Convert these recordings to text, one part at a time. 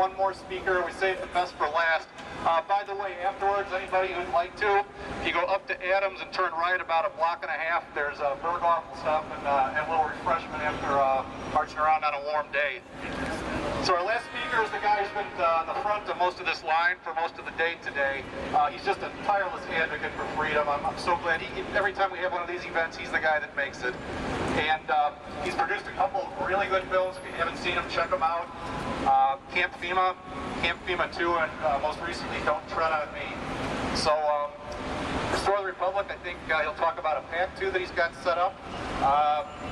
one more speaker. We saved the best for last. By the way, afterwards, anybody who'd like to, if you go up to Adams and turn right about a block and a half, there's a Berghoff and stuff and a little refreshment after marching around on a warm day. So our last speaker is the guy who's been on the front of most of this line for most of the day today. He's just a tireless advocate for freedom. I'm so glad. Every time we have one of these events, he's the guy that makes it. And he's produced a couple of really good films. If you haven't seen them, check them out. Camp FEMA 2, and most recently, Don't Tread on Me. So, Restore the Republic, I think he'll talk about a PAC too that he's got set up.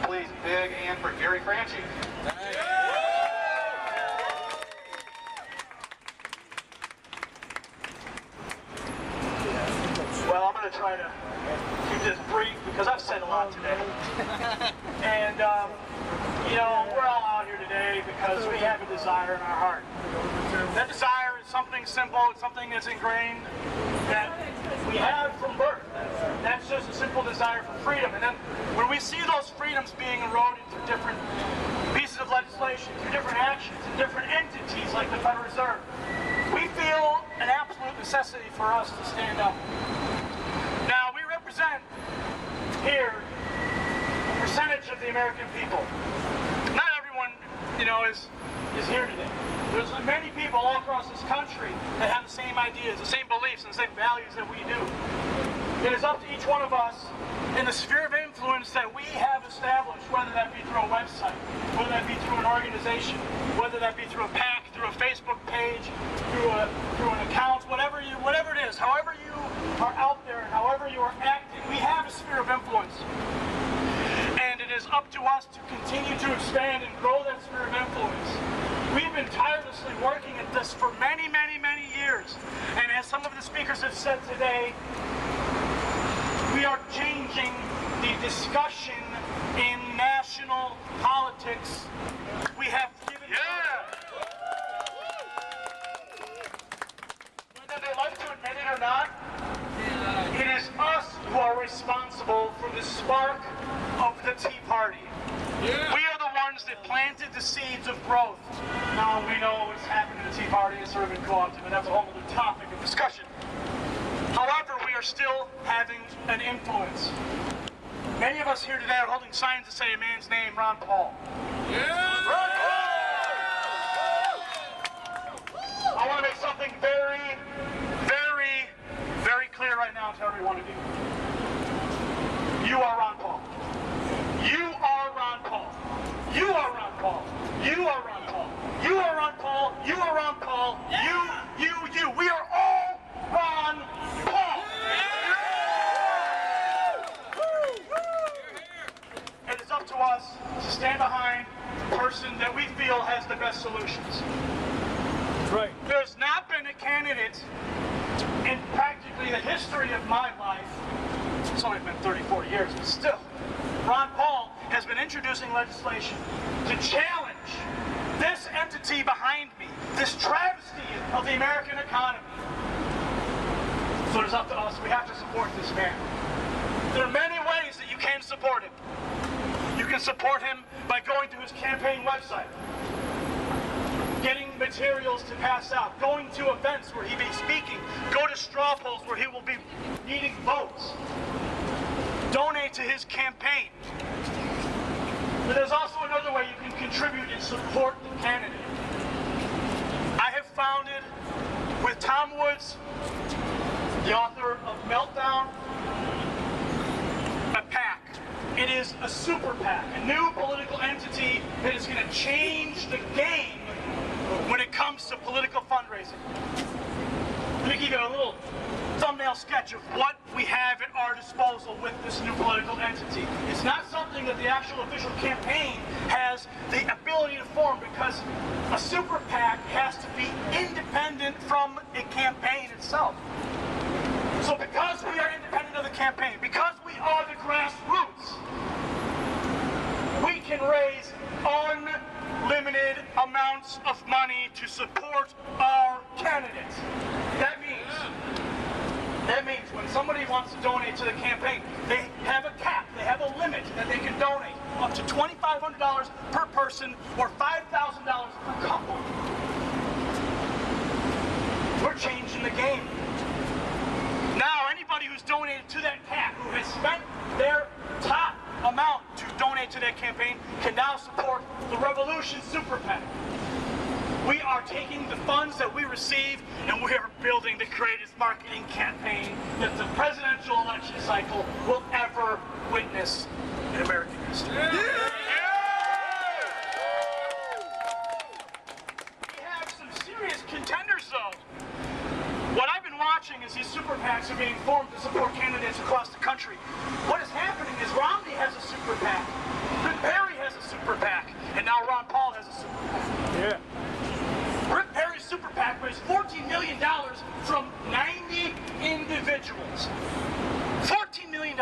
Please, big hand for Gary Franchi. Well, I'm going to try to keep this brief because I've said a lot today. And, you know, we're all out here today because we have a desire in our heart. That desire is something simple, it's something that's ingrained that we have from birth. That's just a simple desire for freedom. And then when we see those freedoms being eroded through different pieces of legislation, through different actions, and different entities like the Federal Reserve, we feel an absolute necessity for us to stand up. Now, we represent here a percentage of the American people. Not everyone, you know, is here today. There's many people all across this country that have the same ideas, the same beliefs, and the same values that we do. It is up to each one of us in the sphere of influence that we have established, whether that be through a website, whether that be through an organization, whether that be through a PAC, through a Facebook page, through an account, whatever it is, however you are out there and however you are acting, we have a sphere of influence. And it is up to us to continue to expand and grow that sphere of influence. We've been tirelessly working at this for many, many, many years. And as some of the speakers have said today, we are changing the discussion in national politics. We have given whether they like to admit it or not, it is us who are responsible for the spark of the Tea Party. We are the ones that planted the seeds of growth. Now we know what's happened to the Tea Party is sort of been co-opted, but that's a whole other topic of discussion. However, we are still having an influence. Many of us here today are holding signs that say a man's name, Ron Paul. Ron Paul! I want to make something very, very, very clear right now to every one of you. You are Ron Paul. You are Ron Paul. You are Ron Paul. You are Ron Paul. You are Ron Paul. You are Ron Paul. You. We are all Ron Paul. It is up to us to stand behind the person that we feel has the best solutions. Right. There's not been a candidate in practically the history of my life, it's only been 30, 40 years, but still, Ron Paul has been introducing legislation to challenge this entity behind me, this travesty of the American economy. So it's up to us. We have to support this man. There are many ways that you can support him. You can support him by going to his campaign website, getting materials to pass out, going to events where he'll be speaking, go to straw polls where he will be needing votes. Donate to his campaign. But there's also another way you can contribute and support the candidate. I have founded, with Tom Woods, the author of Meltdown, a PAC. It is a super PAC, a new political entity that is going to change the game when it comes to political fundraising. Let me give you a little thumbnail sketch of what we have at our disposal with this new political entity. It's not something that the actual official campaign has the ability to form, because a super PAC has to be independent from a campaign itself. So because we are independent of the campaign, because we are the grassroots, we can raise unlimited amounts of money to support our candidates. That means when somebody wants to donate to the campaign, they have a cap, they have a limit that they can donate up to $2,500 per person or $5,000 per couple. We're changing the game. Now, anybody who's donated to that PAC, who has spent their top amount to donate to that campaign, can now support the Revolution Super PAC. We are taking the funds that we receive and we are building the greatest marketing campaign that the presidential election cycle will ever witness in American history. We have some serious contenders, though. What I've been watching is these super PACs are being formed to support candidates across the country. What is happening is Romney has a super PAC, Rick Perry has a super PAC, and now Ron Paul has a super PAC. Yeah. Rick Perry's super PAC raised $14 million from 90 individuals. $14 million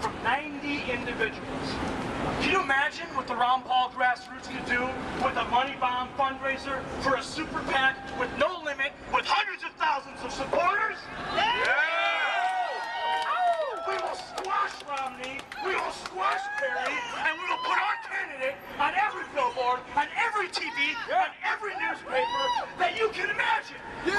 from 90 individuals. Can you imagine what the Ron Paul grassroots could do with a money bomb fundraiser for a super PAC with no limit, with hundreds of thousands of supporters? Yeah! We will squash Romney, we will squash Perry, and we will put our candidate on every billboard, on every TV, on every newspaper that you can imagine. Yeah!